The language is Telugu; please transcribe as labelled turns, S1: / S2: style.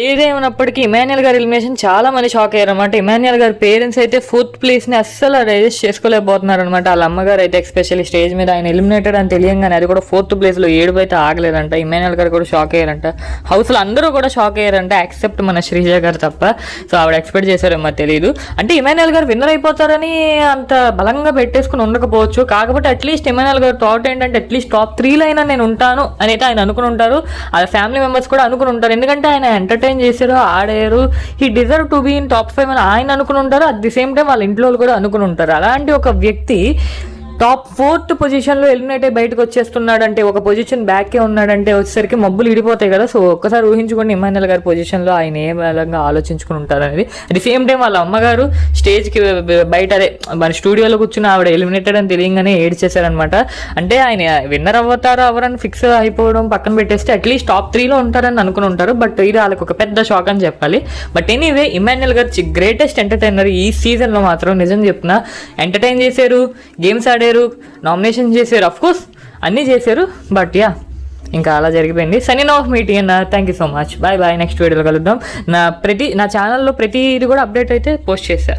S1: ఏదేమైనప్పటికీ ఇమాన్యుయల్ గారి ఎలిమినేషన్ చాలా మంది షాక్ అయ్యారు అనమాట. ఇమాన్యుయల్ గారి పేరెంట్స్ అయితే 4th ప్లేస్ని అస్సలు రైజెస్ట్ చేసుకోలేకపోతున్నారు అనమాట. వాళ్ళ అమ్మగారు అయితే ఎస్పెషల్లీ స్టేజ్ మీద ఆయన ఎలిమినేటెడ్ అని తెలియంగానే అది కూడా 4th ప్లేస్లో ఏడుపు అయితే ఆగలేదంట. ఇమాన్యుయల్ గారు కూడా షాక్ అయ్యారంట. హౌస్లో అందరూ కూడా షాక్ అయ్యారంట ఎక్సెప్ట్ మన శ్రీజ గారు తప్ప. సో ఆవిడ ఎక్స్పెక్ట్ చేశారేమో తెలియదు. అంటే ఇమాన్యుయల్ గారు విన్నర్ అయిపోతారని అంత బలంగా పెట్టేసుకుని ఉండకపోవచ్చు. కాకపోతే అట్లీస్ట్ ఇమాన్యుయల్ గారు థాట్ ఏంటంటే అట్లీస్ట్ టాప్ 3లో అయినా నేను ఉంటాను అని అయితే ఆయన అనుకుని ఉంటారు. ఆ ఫ్యామిలీ మెంబర్స్ కూడా అనుకుని ఉంటారు. ఎందుకంటే ఆయన ఎంటర్టైన్ చేశారు, ఆడారు. He deserve to be in top 5 అని ఆయన అనుకుని ఉంటారు. అట్ ది సేమ్ టైం వాళ్ళ ఇంట్లో కూడా అనుకుని ఉంటారు. అలాంటి ఒక వ్యక్తి టాప్ 4th పొజిషన్లో ఎలిమినేట్ అయ్యి బయటకు వచ్చేస్తున్నాడంటే, ఒక పొజిషన్ బ్యాకే ఉన్నాడంటే వచ్చేసరికి మబ్బులు ఇడిపోతాయి కదా. సో ఒక్కసారి ఊహించుకోండి ఇమాన్యుయల్ గారి పొజిషన్లో ఆయన ఏ విధంగా ఆలోచించుకుని ఉంటారు అనేది. అట్ ది సేమ్ టైం వాళ్ళ అమ్మగారు స్టేజ్కి బయట అదే మన స్టూడియోలో కూర్చుని ఆవిడ ఎలిమినేటెడ్ అని తెలియగానే ఏడ్చేశారనమాట. అంటే ఆయన విన్నర్ అవ్వతారో అవరని ఫిక్స్ అయిపోవడం పక్కన పెట్టేస్తే అట్లీస్ట్ టాప్ 3లో ఉంటారని అనుకుని ఉంటారు. బట్ ఇది వాళ్ళకి ఒక పెద్ద షాక్ అని చెప్పాలి. బట్ ఎనీవే ఇమాన్యుయల్ గారు గ్రేటెస్ట్ ఎంటర్టైనర్ ఈ సీజన్లో మాత్రం. నిజం చెప్తున్నా, ఎంటర్టైన్ చేశారు, గేమ్స్ ఆడారు, నామినేషన్ చేశారు, అఫ్ కోర్స్ అన్నీ చేశారు. బట్ యా ఇంకా అలా జరిగిపోయింది. సైనింగ్ ఆఫ్ మీట్ అన్న, thank you so much. Bye bye. Next వీడియోలో కలుద్దాం. నా ఛానల్లో ప్రతి ఇది కూడా అప్డేట్ అయితే పోస్ట్ చేశాను.